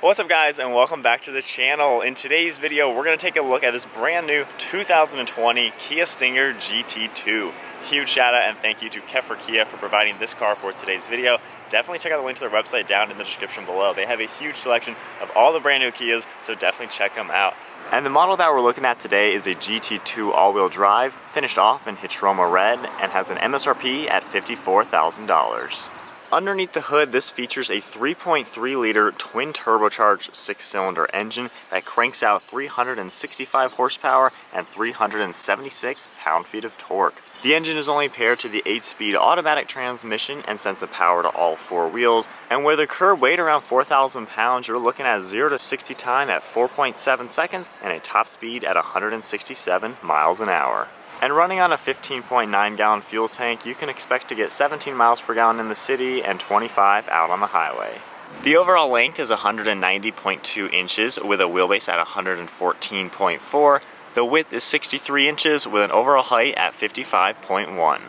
What's up guys, and welcome back to the channel. In today's video we're going to take a look at this brand new 2020 Kia Stinger GT2. Huge shout out and thank you to Keffer Kia for providing this car for today's video. Definitely check out the link to their website down in the description below. They have a huge selection of all the brand new Kias, so definitely check them out. And the model that we're looking at today is a GT2 all-wheel drive, finished off in Hitroma red, and has an MSRP at $54,000. Underneath the hood, this features a 3.3-liter twin-turbocharged 6-cylinder engine that cranks out 365 horsepower and 376 pound-feet of torque. The engine is only paired to the 8-speed automatic transmission and sends the power to all four wheels. And with a curb weight around 4,000 pounds, you're looking at 0 to 60 time at 4.7 seconds and a top speed at 167 miles an hour. And running on a 15.9 gallon fuel tank, you can expect to get 17 miles per gallon in the city and 25 out on the highway. The overall length is 190.2 inches with a wheelbase at 114.4. The width is 63 inches with an overall height at 55.1.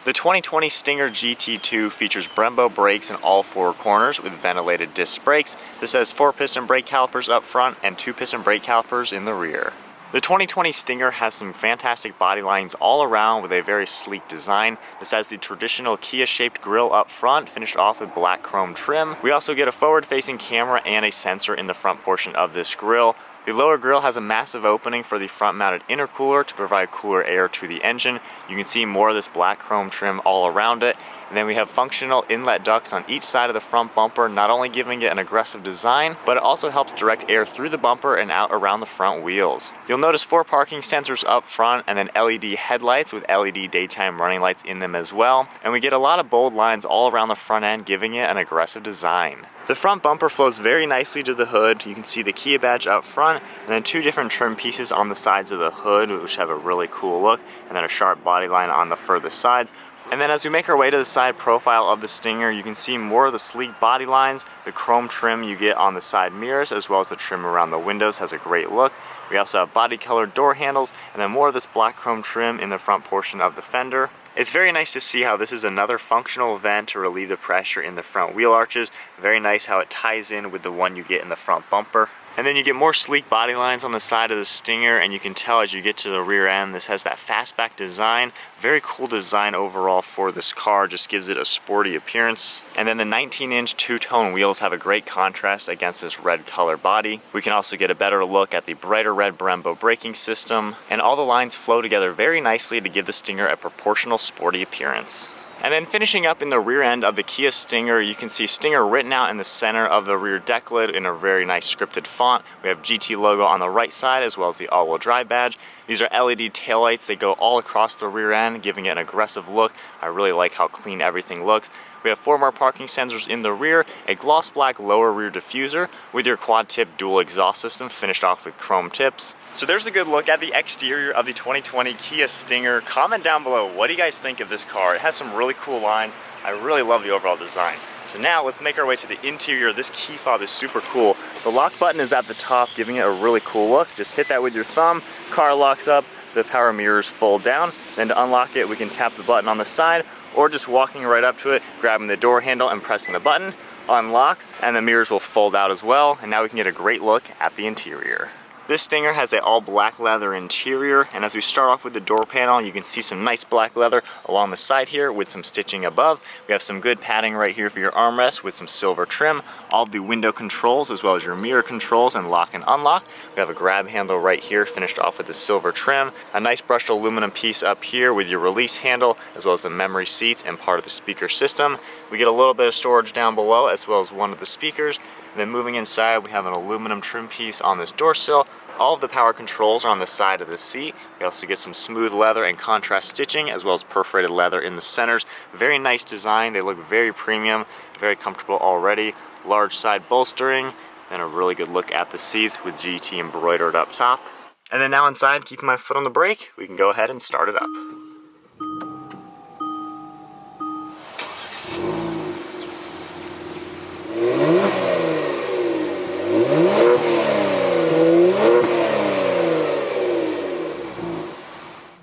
The 2020 Stinger GT2 features Brembo brakes in all four corners with ventilated disc brakes. This has 4-piston brake calipers up front and 2-piston brake calipers in the rear. The 2020 Stinger has some fantastic body lines all around with a very sleek design. This has the traditional Kia-shaped grille up front, finished off with black chrome trim. We also get a forward-facing camera and a sensor in the front portion of this grille. The lower grille has a massive opening for the front-mounted intercooler to provide cooler air to the engine. You can see more of this black chrome trim all around it. And then we have functional inlet ducts on each side of the front bumper, not only giving it an aggressive design, but it also helps direct air through the bumper and out around the front wheels. You'll notice 4 parking sensors up front and then LED headlights with LED daytime running lights in them as well. And we get a lot of bold lines all around the front end, giving it an aggressive design. The front bumper flows very nicely to the hood. You can see the Kia badge up front and then 2 different trim pieces on the sides of the hood, which have a really cool look, and then a sharp body line on the furthest sides. And then as we make our way to the side profile of the Stinger, you can see more of the sleek body lines. The chrome trim you get on the side mirrors, as well as the trim around the windows, has a great look. We also have body colored door handles, and then more of this black chrome trim in the front portion of the fender. It's very nice to see how this is another functional vent to relieve the pressure in the front wheel arches. Very nice how it ties in with the one you get in the front bumper. And then you get more sleek body lines on the side of the Stinger, and you can tell as you get to the rear end, this has that fastback design. Very cool design overall for this car, just gives it a sporty appearance. And then the 19-inch two-tone wheels have a great contrast against this red color body. We can also get a better look at the brighter red Brembo braking system, and all the lines flow together very nicely to give the Stinger a proportional sporty appearance. And then finishing up in the rear end of the Kia Stinger, you can see Stinger written out in the center of the rear deck lid in a very nice scripted font. We have GT logo on the right side as well as the all-wheel drive badge. These are LED taillights. They go all across the rear end, giving it an aggressive look. I really like how clean everything looks. We have 4 more parking sensors in the rear, a gloss black lower rear diffuser with your quad tip dual exhaust system finished off with chrome tips. So there's a good look at the exterior of the 2020 Kia Stinger. Comment down below, what do you guys think of this car? It has some really cool lines. I really love the overall design. So now let's make our way to the interior. This key fob is super cool. The lock button is at the top, giving it a really cool look. Just hit that with your thumb, car locks up, the power mirrors fold down. Then to unlock it, we can tap the button on the side, or just walking right up to it, grabbing the door handle and pressing the button, unlocks, and the mirrors will fold out as well. And now we can get a great look at the interior. This Stinger has an all black leather interior, and as we start off with the door panel, you can see some nice black leather along the side here with some stitching above. We have some good padding right here for your armrest with some silver trim. All of the window controls as well as your mirror controls and lock and unlock. We have a grab handle right here finished off with the silver trim. A nice brushed aluminum piece up here with your release handle as well as the memory seats and part of the speaker system. We get a little bit of storage down below as well as one of the speakers. And then moving inside, we have an aluminum trim piece on this door sill. All of the power controls are on the side of the seat. We also get some smooth leather and contrast stitching as well as perforated leather in the centers. Very nice design. They look very premium, very comfortable already. Large side bolstering and a really good look at the seats with GT embroidered up top. And then now inside, keeping my foot on the brake, we can go ahead and start it up.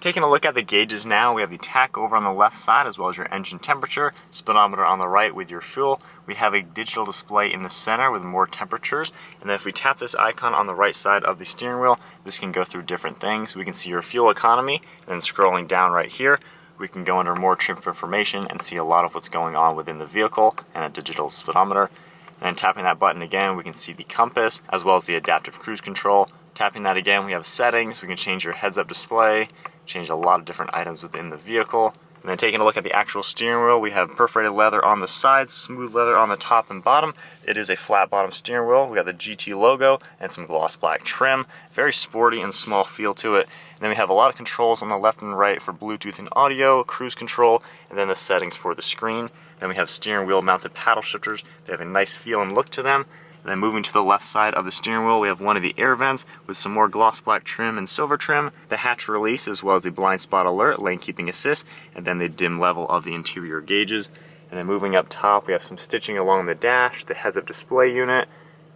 Taking a look at the gauges now, we have the tach over on the left side as well as your engine temperature, speedometer on the right with your fuel. We have a digital display in the center with more temperatures, and then if we tap this icon on the right side of the steering wheel, this can go through different things. We can see your fuel economy, and then scrolling down right here, we can go under more trip information and see a lot of what's going on within the vehicle and a digital speedometer. And then tapping that button again, we can see the compass as well as the adaptive cruise control. Tapping that again, we have settings. We can change your heads-up display, change a lot of different items within the vehicle. And then taking a look at the actual steering wheel, we have perforated leather on the sides, smooth leather on the top and bottom. It is a flat bottom steering wheel. We got the GT logo and some gloss black trim. Very sporty and small feel to it. And then we have a lot of controls on the left and right for Bluetooth and audio, cruise control, and then the settings for the screen. Then we have steering wheel mounted paddle shifters. They have a nice feel and look to them. And then moving to the left side of the steering wheel, we have one of the air vents with some more gloss black trim and silver trim, the hatch release as well as the blind spot alert, lane keeping assist, and then the dim level of the interior gauges. And then moving up top, we have some stitching along the dash, the heads-up display unit.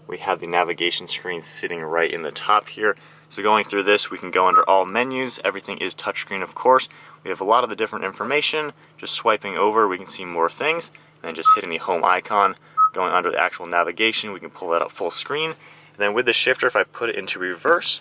We have the navigation screen sitting right in the top here. So going through this, we can go under all menus. Everything is touchscreen, of course. We have a lot of the different information. Just swiping over, we can see more things. And then just hitting the home icon. Going under the actual navigation, we can pull that up full screen. And then with the shifter, if I put it into reverse,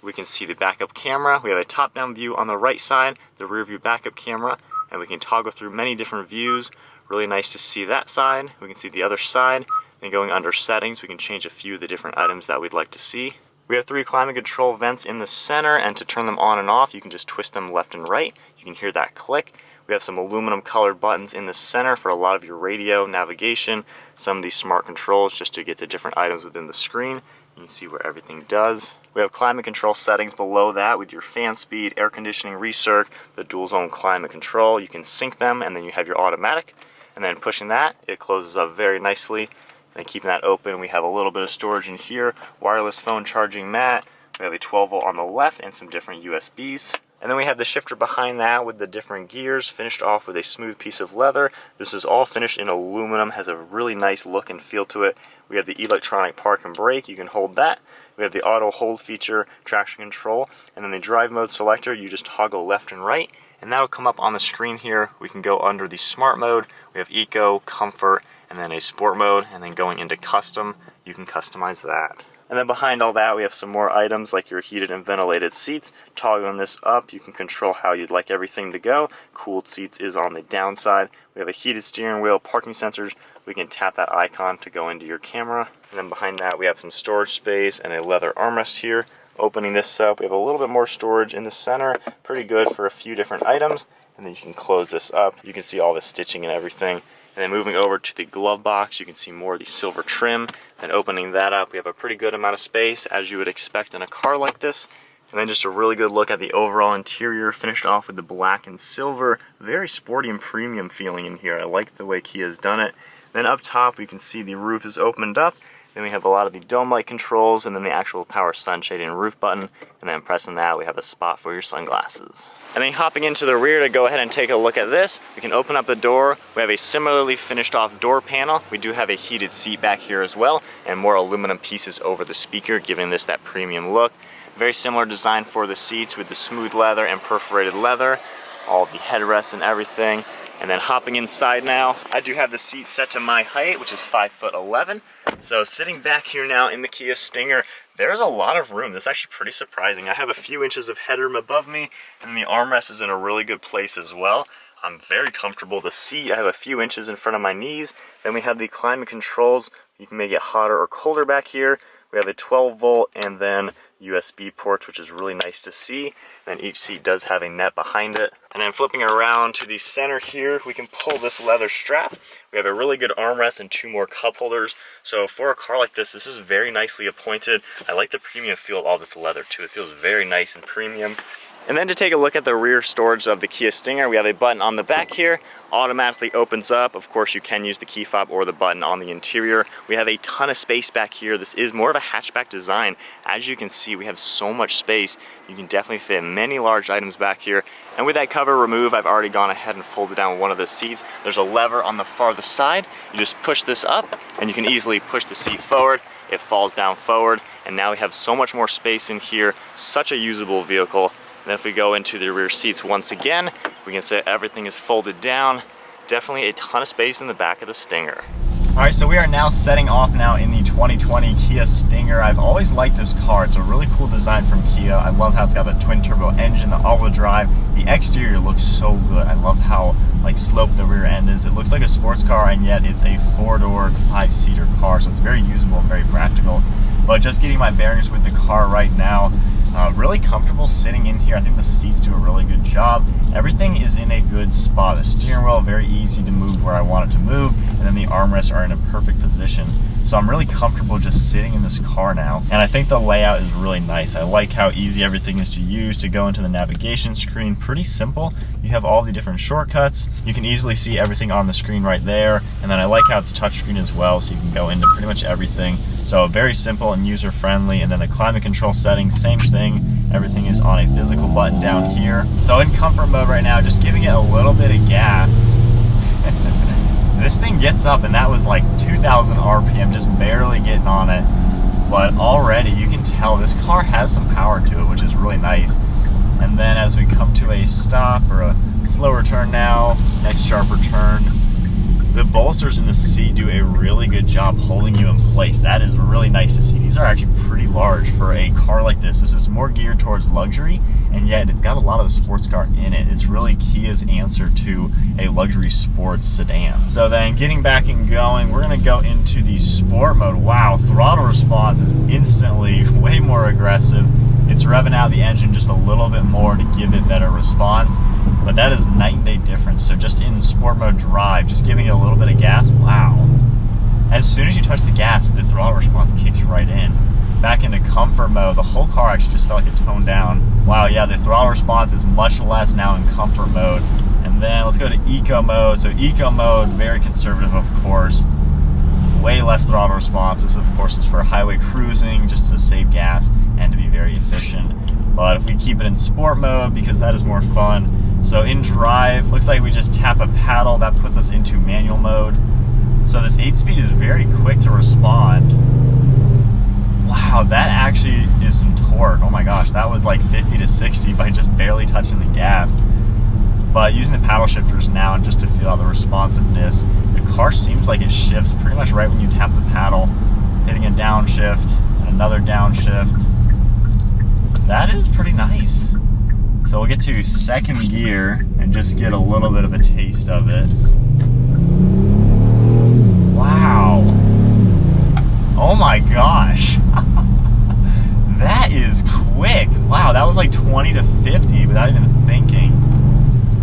we can see the backup camera. We have a top-down view on the right side, the rear view backup camera, and we can toggle through many different views. Really nice to see that side. We can see the other side. And going under settings, we can change a few of the different items that we'd like to see. We have 3 climate control vents in the center, and to turn them on and off, you can just twist them left and right. You can hear that click. We have some aluminum colored buttons in the center for a lot of your radio, navigation, some of these smart controls just to get to different items within the screen. You can see where everything does. We have climate control settings below that with your fan speed, air conditioning, recirc, the dual zone climate control. You can sync them and then you have your automatic. And then pushing that, it closes up very nicely. And then keeping that open, we have a little bit of storage in here, wireless phone charging mat. We have a 12 volt on the left and some different USBs. And then we have the shifter behind that with the different gears, finished off with a smooth piece of leather. This is all finished in aluminum, has a really nice look and feel to it. We have the electronic park and brake, you can hold that. We have the auto hold feature, traction control, and then the drive mode selector, you just toggle left and right, and that'll come up on the screen here. We can go under the smart mode, we have eco, comfort, and then a sport mode, and then going into custom, you can customize that. And then behind all that, we have some more items like your heated and ventilated seats. Toggling this up, you can control how you'd like everything to go. Cooled seats is on the downside. We have a heated steering wheel, parking sensors. We can tap that icon to go into your camera. And then behind that, we have some storage space and a leather armrest here. Opening this up, we have a little bit more storage in the center. Pretty good for a few different items. And then you can close this up. You can see all the stitching and everything. And then moving over to the glove box, you can see more of the silver trim. And opening that up, we have a pretty good amount of space, as you would expect in a car like this. And then just a really good look at the overall interior, finished off with the black and silver. Very sporty and premium feeling in here. I like the way Kia's done it. Then up top, we can see the roof is opened up. Then we have a lot of the dome light controls, and then the actual power sunshade and roof button. And then pressing that, we have a spot for your sunglasses. And then hopping into the rear to go ahead and take a look at this, we can open up the door. We have a similarly finished off door panel. We do have a heated seat back here as well, and more aluminum pieces over the speaker, giving this that premium look. Very similar design for the seats with the smooth leather and perforated leather, all the headrests and everything. And then hopping inside now, I do have the seat set to my height, which is 5'11". So sitting back here now in the Kia Stinger, there's a lot of room. This is actually pretty surprising. I have a few inches of headroom above me, and the armrest is in a really good place as well. I'm very comfortable. The seat, I have a few inches in front of my knees. Then we have the climate controls. You can make it hotter or colder back here. We have a 12 volt and then USB ports, which is really nice to see. And each seat does have a net behind it. And then flipping around to the center here, we can pull this leather strap. We have a really good armrest and 2 more cup holders. So for a car like this is very nicely appointed. I like the premium feel of all this leather too. It feels very nice and premium. And then to take a look at the rear storage of the Kia Stinger, we have a button on the back here, automatically opens up. Of course, you can use the key fob or the button on the interior. We have a ton of space back here. This is more of a hatchback design. As you can see, we have so much space. You can definitely fit many large items back here. And with that cover removed, I've already gone ahead and folded down one of the seats. There's a lever on the farthest side. You just push this up, and you can easily push the seat forward. It falls down forward, and now we have so much more space in here. Such a usable vehicle. then if we go into the rear seats once again, we can see everything is folded down. Definitely a ton of space in the back of the Stinger. All right, so we are now setting off now in the 2020 Kia Stinger. I've always liked this car. It's a really cool design from Kia. I love how it's got the twin turbo engine, the all-wheel drive. The exterior looks so good. I love how like sloped the rear end is. It looks like a sports car, and yet it's a 4-door, 5-seater car, so it's very usable and very practical. But just getting my bearings with the car right now, really comfortable sitting in here. I think the seats do a really good job. Everything is in a good spot. The steering wheel, very easy to move where I want it to move, and then the armrests are in a perfect position. So I'm really comfortable just sitting in this car now, and I think the layout is really nice. I like how easy everything is to use. To go into the navigation screen, pretty simple. You have all the different shortcuts. You can easily see everything on the screen right there, and then I like how it's touchscreen as well, so you can go into pretty much everything. So very simple and user-friendly. And then the climate control settings, same thing. Everything is on a physical button down here. So in comfort mode right now, just giving it a little bit of gas. This thing gets up, and that was like 2,000 RPM, just barely getting on it. But already you can tell this car has some power to it, which is really nice. And then as we come to a stop or a slower turn now, nice sharper turn, the bolsters in the seat do a really good job holding you in place. That is really nice to see. These are actually pretty large for a car like this. This is more geared towards luxury, and yet it's got a lot of the sports car in it. It's really Kia's answer to a luxury sports sedan. So then getting back and going, we're gonna go into the sport mode. Wow, throttle response is instantly way more aggressive. It's revving out the engine just a little bit more to give it better response, but that is night and day difference. So just in sport mode drive, just giving it a little bit of gas, wow. As soon as you touch the gas, the throttle response kicks right in. Back into comfort mode, the whole car actually just felt like it toned down. Wow, yeah, the throttle response is much less now in comfort mode. And then let's go to eco mode. So eco mode, very conservative, of course. Way less throttle response. This, of course, is for highway cruising, just to save gas and to be very efficient. But if we keep it in sport mode, because that is more fun. So in drive, looks like we just tap a paddle. That puts us into manual mode. So this 8-speed is very quick to respond. Wow, that actually is some torque. Oh my gosh, that was like 50 to 60 by just barely touching the gas. But using the paddle shifters now, and just to feel out the responsiveness, the car seems like it shifts pretty much right when you tap the paddle, hitting a downshift and another downshift. That is pretty nice. So we'll get to second gear and just get a little bit of a taste of it. Wow. Oh my gosh. That is quick. Wow, that was like 20 to 50 without even thinking.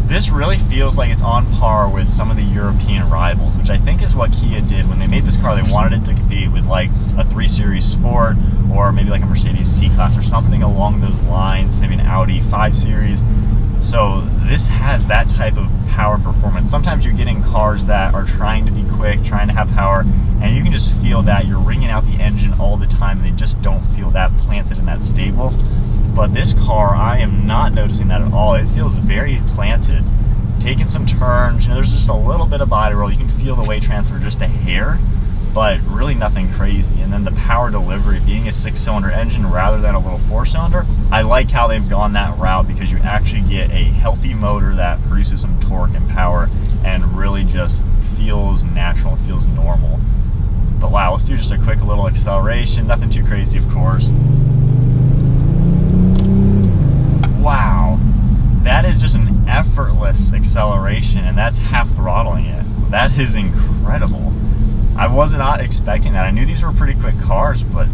This really feels like it's on par with some of the European rivals, which I think is what Kia did when they made this car. They wanted it to compete with like a 3 Series Sport, or maybe like a Mercedes C-Class or something along those lines, maybe an Audi 5 Series. So this has that type of power performance. Sometimes you're getting cars that are trying to be quick, trying to have power, and you can just feel that you're wringing out the engine all the time, and they just don't feel that planted and that stable. But this car, I am not noticing that at all. It feels very planted. Taking some turns, you know, there's just a little bit of body roll. You can feel the weight transfer just a hair, but really nothing crazy. And then the power delivery, being a 6-cylinder engine rather than a little 4-cylinder, I like how they've gone that route, because you actually get a healthy motor that produces some torque and power and really just feels natural and feels normal. But wow, let's do just a quick little acceleration. Nothing too crazy, of course. Wow, that is just an effortless acceleration, and that's half throttling it. That is incredible. I was not expecting that. I knew these were pretty quick cars, but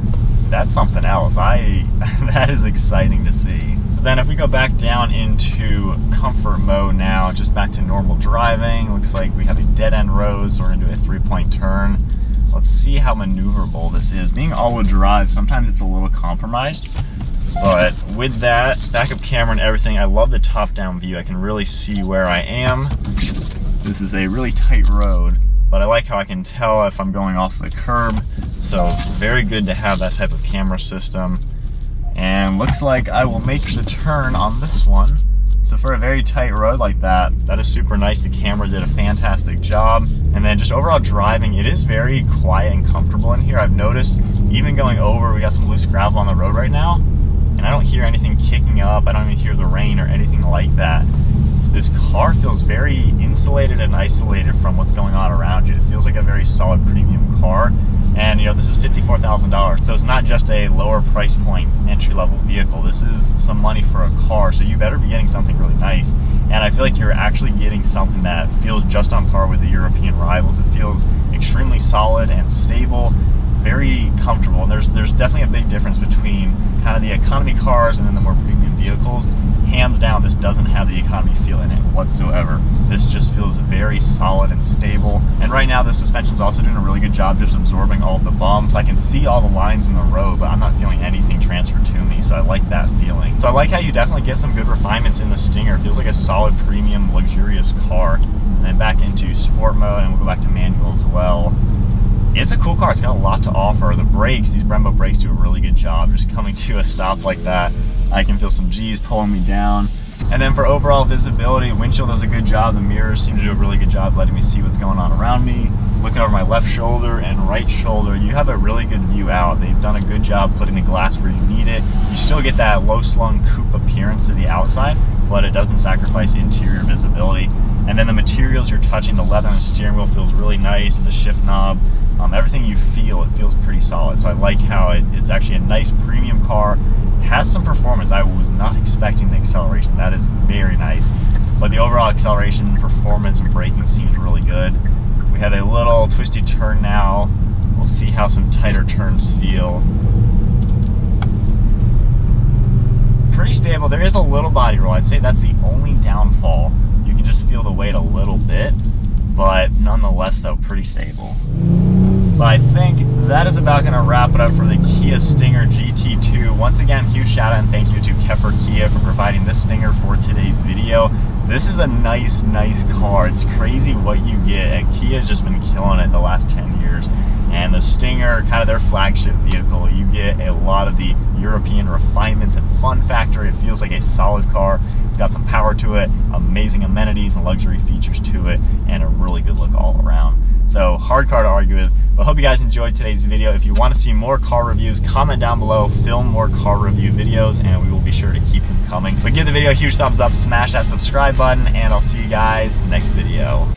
that's something else. That is exciting to see. Then if we go back down into comfort mode now, just back to normal driving, looks like we have a dead end road, so we're gonna do a 3-point turn. Let's see how maneuverable this is. Being all-wheel drive, sometimes it's a little compromised. But with that backup camera and everything, I love the top-down view. I can really see where I am. This is a really tight road, but I like how I can tell if I'm going off the curb. So very good to have that type of camera system. And looks like I will make the turn on this one. So for a very tight road like that, that is super nice. The camera did a fantastic job. And then just overall driving, it is very quiet and comfortable in here. I've noticed even going over, we got some loose gravel on the road right now. and I don't hear anything kicking up. I don't even hear the rain or anything like that. This car feels very insulated and isolated from what's going on around you. It feels like a very solid premium car. And you know, this is $54,000, so it's not just a lower price point entry-level vehicle. This is some money for a car, so you better be getting something really nice. And I feel like you're actually getting something that feels just on par with the European rivals. It feels extremely solid and stable, very comfortable. And there's definitely a big difference between kind of the economy cars and then the more premium vehicles. Hands down, this doesn't have the economy feel in it whatsoever. This just feels very solid and stable. And right now, the suspension is also doing a really good job just absorbing all of the bumps. I can see all the lines in the road, but I'm not feeling anything transferred to me, so I like that feeling. So I like how you definitely get some good refinements in the Stinger. It feels like a solid, premium, luxurious car. And then back into sport mode, and we'll go back to manual as well. It's a cool car. It's got a lot to offer. The brakes, these Brembo brakes do a really good job just coming to a stop like that. I can feel some G's pulling me down. And then for overall visibility, windshield does a good job. The mirrors seem to do a really good job letting me see what's going on around me. Looking over my left shoulder and right shoulder, you have a really good view out. They've done a good job putting the glass where you need it. You still get that low-slung coupe appearance to the outside, but it doesn't sacrifice interior visibility. And then the materials you're touching, the leather on the steering wheel feels really nice. The shift knob, everything you feel, it feels pretty solid. So I like how it's actually a nice premium car. Has some performance. I was not expecting the acceleration. That is very nice. But the overall acceleration, performance, and braking seems really good. We have a little twisty turn now. We'll see how some tighter turns feel. Pretty stable. There is a little body roll. I'd say that's the only downfall. You can just feel the weight a little bit, but nonetheless, though, pretty stable. But I think that is about going to wrap it up for the Kia Stinger GT2. Once again, huge shout out and thank you to Keffer Kia for providing this Stinger for today's video. This is a nice car. It's crazy what you get, and Kia's just been killing it the last 10 years. And the Stinger, kind of their flagship vehicle, you get a lot of the European refinements and fun factor. It feels like a solid car. It's got some power to it, amazing amenities and luxury features to it, and a really good look all around. So hard car to argue with, but hope you guys enjoyed today's video. If you want to see more car reviews, comment down below, film more car review videos, and we will be sure to keep them coming. But give the video a huge thumbs up, smash that subscribe button, and I'll see you guys next video.